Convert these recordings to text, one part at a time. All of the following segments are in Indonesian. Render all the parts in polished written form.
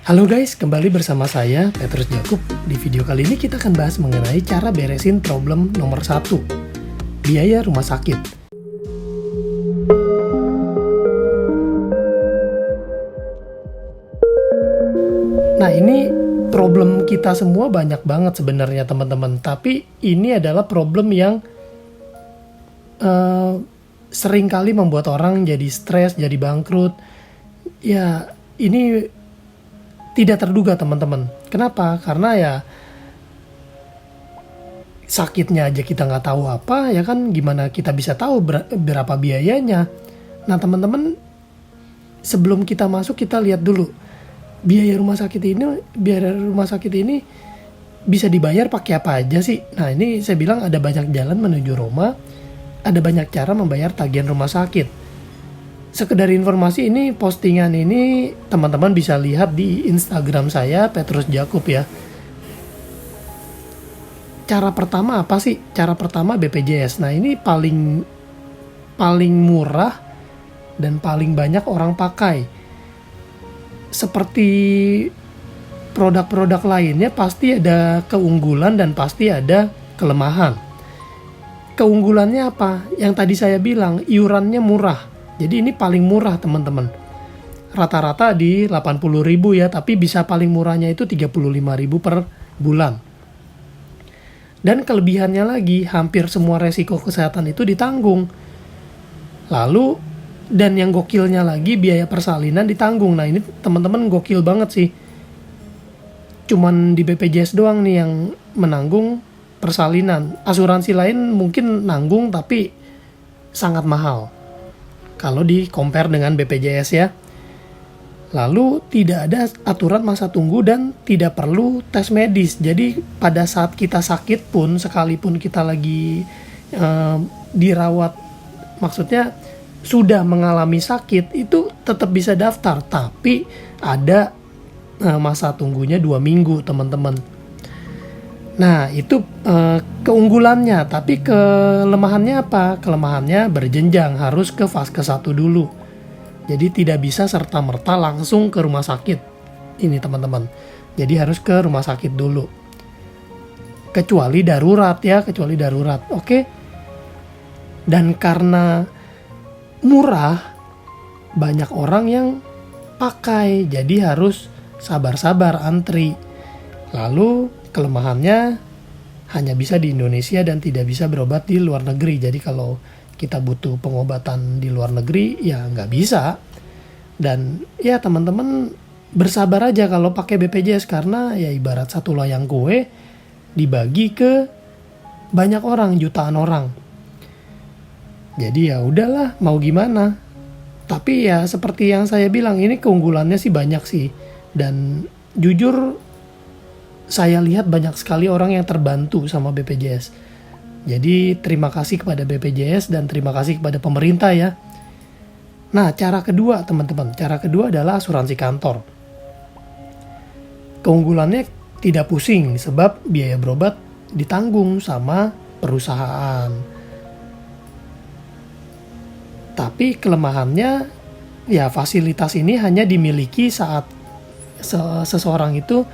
Halo guys, kembali bersama saya, Petrus Jakub. Di video kali ini kita akan bahas mengenai cara beresin problem nomor 1, biaya rumah sakit. Nah, ini problem kita semua banyak banget sebenarnya teman-teman. Tapi ini adalah problem yang seringkali membuat orang jadi stres, jadi bangkrut. Ya, ini tidak terduga teman-teman. Kenapa? Karena ya sakitnya aja kita nggak tahu apa, ya kan gimana kita bisa tahu berapa biayanya. Nah teman-teman, sebelum kita masuk kita lihat dulu biaya rumah sakit ini bisa dibayar pakai apa aja sih. Nah ini saya bilang ada banyak jalan menuju Roma, ada banyak cara membayar tagihan rumah sakit. Sekedar informasi, ini postingan ini teman-teman bisa lihat di Instagram saya, Petrus Jakub ya. Cara pertama apa sih? Cara pertama BPJS. Nah ini paling murah dan paling banyak orang pakai. Seperti produk-produk lainnya pasti ada keunggulan dan pasti ada kelemahan. Keunggulannya apa? Yang tadi saya bilang, iurannya murah. Jadi ini paling murah teman-teman. Rata-rata di 80.000 ya, tapi bisa paling murahnya itu 35.000 per bulan. Dan kelebihannya lagi, hampir semua resiko kesehatan itu ditanggung. Lalu, dan yang gokilnya lagi, biaya persalinan ditanggung. Nah ini teman-teman gokil banget sih. Cuman di BPJS doang nih yang menanggung persalinan. Asuransi lain mungkin nanggung tapi sangat mahal kalau di compare dengan BPJS ya. Lalu tidak ada aturan masa tunggu dan tidak perlu tes medis. Jadi pada saat kita sakit pun, sekalipun kita lagi dirawat, maksudnya sudah mengalami sakit, itu tetap bisa daftar. Tapi ada masa tunggunya 2 minggu teman-teman. Nah itu keunggulannya, tapi kelemahannya apa? Kelemahannya berjenjang, harus ke fase 1 dulu. Jadi tidak bisa serta-merta langsung ke rumah sakit. Ini teman-teman. Jadi harus ke rumah sakit dulu. Kecuali darurat ya, Oke. Dan karena murah, banyak orang yang pakai. Jadi harus sabar-sabar antri. Lalu kelemahannya hanya bisa di Indonesia dan tidak bisa berobat di luar negeri. Jadi kalau kita butuh pengobatan di luar negeri ya nggak bisa. Dan ya teman-teman bersabar aja kalau pakai BPJS, karena ya ibarat satu loyang kue dibagi ke banyak orang, jutaan orang. Jadi ya udahlah, mau gimana. Tapi ya seperti yang saya bilang, ini keunggulannya sih banyak sih. Dan jujur saya lihat banyak sekali orang yang terbantu sama BPJS. Jadi terima kasih kepada BPJS dan terima kasih kepada pemerintah ya. Nah cara kedua teman-teman, adalah asuransi kantor. Keunggulannya tidak pusing sebab biaya berobat ditanggung sama perusahaan. Tapi kelemahannya ya fasilitas ini hanya dimiliki saat seseorang itu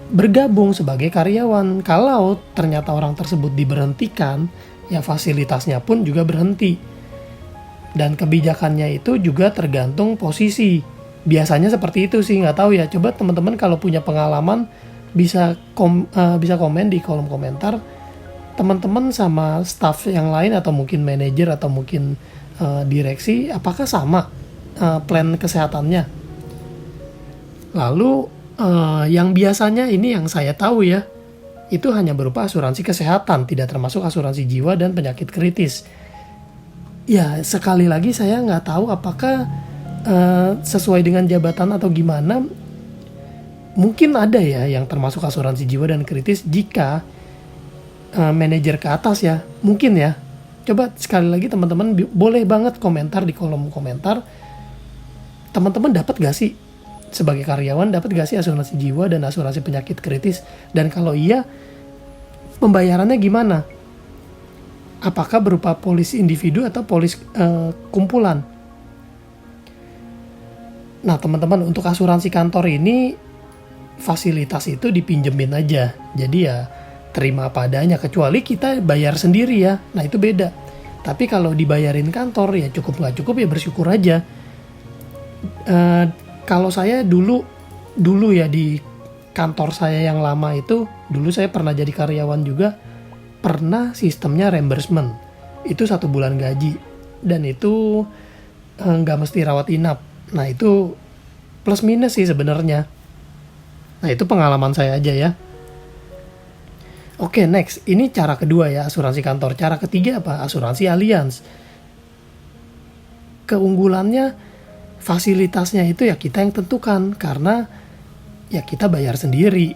bergabung sebagai karyawan. Kalau ternyata orang tersebut diberhentikan, ya fasilitasnya pun juga berhenti. Dan kebijakannya itu juga tergantung posisi. Biasanya seperti itu sih, nggak tahu ya. Coba teman-teman kalau punya pengalaman bisa komen di kolom komentar. Teman-teman sama staff yang lain atau mungkin manajer atau mungkin direksi, apakah sama plan kesehatannya? Lalu yang biasanya ini yang saya tahu ya, itu hanya berupa asuransi kesehatan, tidak termasuk asuransi jiwa dan penyakit kritis. Ya sekali lagi saya nggak tahu apakah sesuai dengan jabatan atau gimana. Mungkin ada ya yang termasuk asuransi jiwa dan kritis jika manajer ke atas ya, mungkin ya. Coba sekali lagi teman-teman boleh banget komentar di kolom komentar. Teman-teman dapat gak sih? Sebagai karyawan dapat gak sih asuransi jiwa dan asuransi penyakit kritis? Dan kalau iya, pembayarannya gimana? Apakah berupa polis individu atau polis kumpulan? Nah teman-teman, untuk asuransi kantor ini fasilitas itu dipinjemin aja. Jadi ya terima apa adanya, kecuali kita bayar sendiri ya. Nah itu beda. Tapi kalau dibayarin kantor ya cukup nggak cukup ya bersyukur aja. Kalau saya dulu ya di kantor saya yang lama itu, dulu saya pernah jadi karyawan juga, pernah sistemnya reimbursement. Itu 1 bulan gaji. Dan itu nggak mesti rawat inap. Nah itu plus minus sih sebenarnya. Nah itu pengalaman saya aja ya. Oke, next. Ini cara kedua ya, asuransi kantor. Cara ketiga apa? Asuransi Allianz. Keunggulannya, fasilitasnya itu ya kita yang tentukan. Karena ya kita bayar sendiri.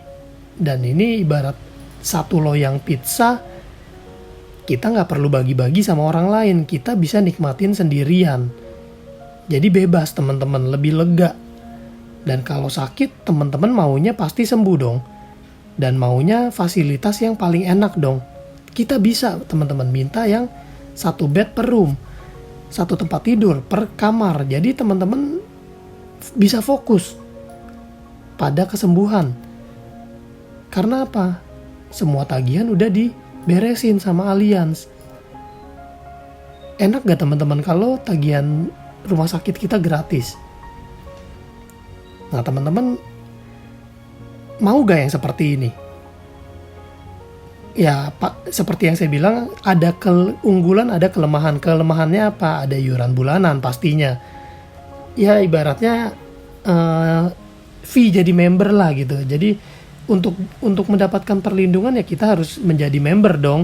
Dan ini ibarat satu loyang pizza, kita nggak perlu bagi-bagi sama orang lain. Kita bisa nikmatin sendirian. Jadi bebas teman-teman, lebih lega. Dan kalau sakit, teman-teman maunya pasti sembuh dong. Dan maunya fasilitas yang paling enak dong. Kita bisa teman-teman minta yang 1 bed per room, 1 tempat tidur per kamar. Jadi teman-teman bisa fokus pada kesembuhan. Karena apa? Semua tagihan udah diberesin sama Allianz. Enak gak teman-teman kalau tagihan rumah sakit kita gratis? Nah teman-teman mau gak yang seperti ini? Ya Pak, seperti yang saya bilang, ada keunggulan, ada kelemahan. Kelemahannya apa? Ada iuran bulanan pastinya. Ya ibaratnya fee jadi member lah gitu. Jadi untuk mendapatkan perlindungan ya kita harus menjadi member dong.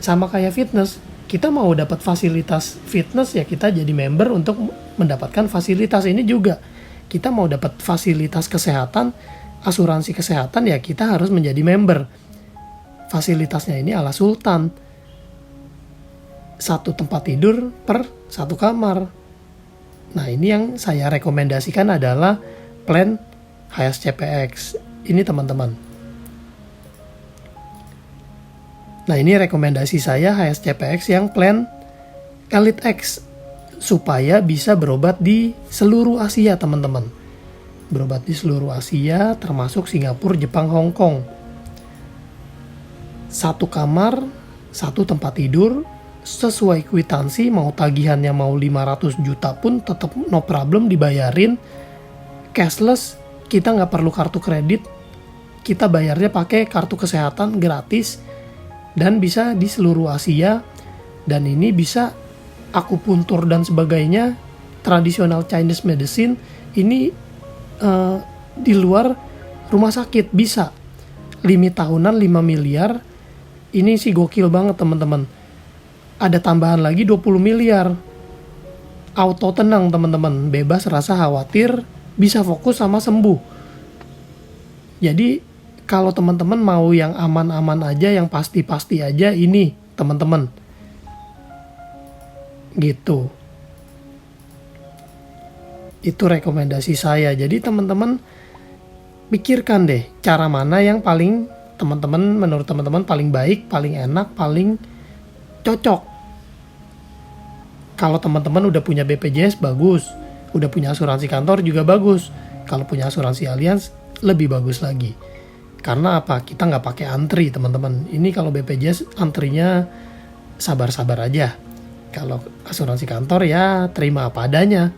Sama kayak fitness, kita mau dapat fasilitas fitness ya kita jadi member untuk mendapatkan fasilitas ini juga. Kita mau dapat fasilitas kesehatan, asuransi kesehatan ya kita harus menjadi member. Fasilitasnya ini ala sultan. 1 tempat tidur per 1 kamar. Nah ini yang saya rekomendasikan adalah plan HSCPX. Ini teman-teman. Nah ini rekomendasi saya HSCPX yang plan Elite X. Supaya bisa berobat di seluruh Asia teman-teman. Berobat di seluruh Asia termasuk Singapura, Jepang, Hong Kong. 1 kamar, 1 tempat tidur, sesuai kwitansi, mau tagihannya mau 500 juta pun tetap no problem dibayarin. Cashless, kita nggak perlu kartu kredit. Kita bayarnya pakai kartu kesehatan gratis. Dan bisa di seluruh Asia. Dan ini bisa akupuntur dan sebagainya, tradisional Chinese medicine, ini di luar rumah sakit bisa. Limit tahunan 5 miliar, ini sih gokil banget teman-teman. Ada tambahan lagi 20 miliar. Auto tenang teman-teman, bebas rasa khawatir, bisa fokus sama sembuh. Jadi kalau teman-teman mau yang aman-aman aja, yang pasti-pasti aja, ini teman-teman. Gitu. Itu rekomendasi saya. Jadi teman-teman pikirkan deh cara mana yang paling menurut teman-teman paling baik, paling enak, paling cocok. Kalau teman-teman udah punya BPJS bagus, udah punya asuransi kantor juga bagus. Kalau punya asuransi Allianz lebih bagus lagi. Karena apa? Kita nggak pakai antri teman-teman. Ini kalau BPJS antrinya sabar-sabar aja. Kalau asuransi kantor ya terima apa adanya,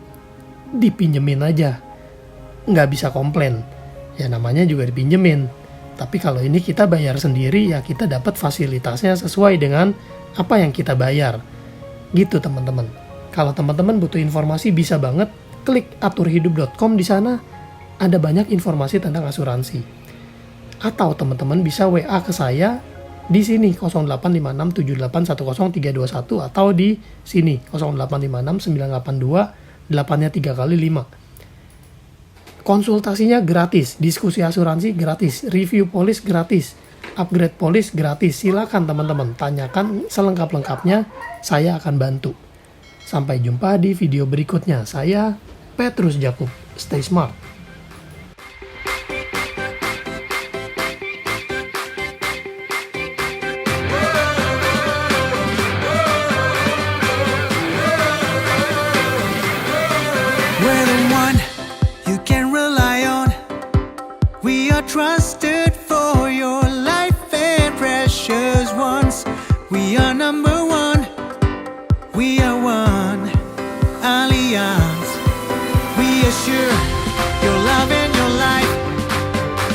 dipinjemin aja, nggak bisa komplain. Ya namanya juga dipinjemin. Tapi kalau ini kita bayar sendiri ya kita dapat fasilitasnya sesuai dengan apa yang kita bayar. Gitu teman-teman. Kalau teman-teman butuh informasi bisa banget klik aturhidup.com, di sana ada banyak informasi tentang asuransi. Atau teman-teman bisa WA ke saya di sini 0856781031 atau di sini 0856982 8-nya 3 kali 5. Konsultasinya gratis, diskusi asuransi gratis, review polis gratis, upgrade polis gratis. Silakan teman-teman tanyakan selengkap-lengkapnya, saya akan bantu. Sampai jumpa di video berikutnya. Saya Petrus Jakub. Stay smart. We're the one are trusted for your life and precious ones. We are number one. We are one. Allianz. We assure your love and your life.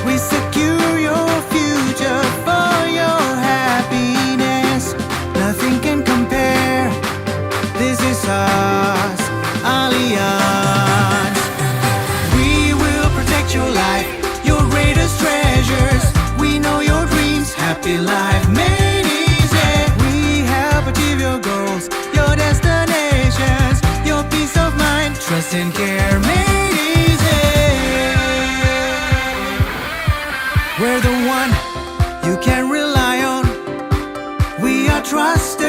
We secure your future for your happiness. Nothing can compare. This is us, Allianz. We will protect your life, your greatest treasures. We know your dreams, happy life made easy. We help achieve your goals, your destinations, your peace of mind, trust and care made easy. We're the one you can rely on. We are trusted.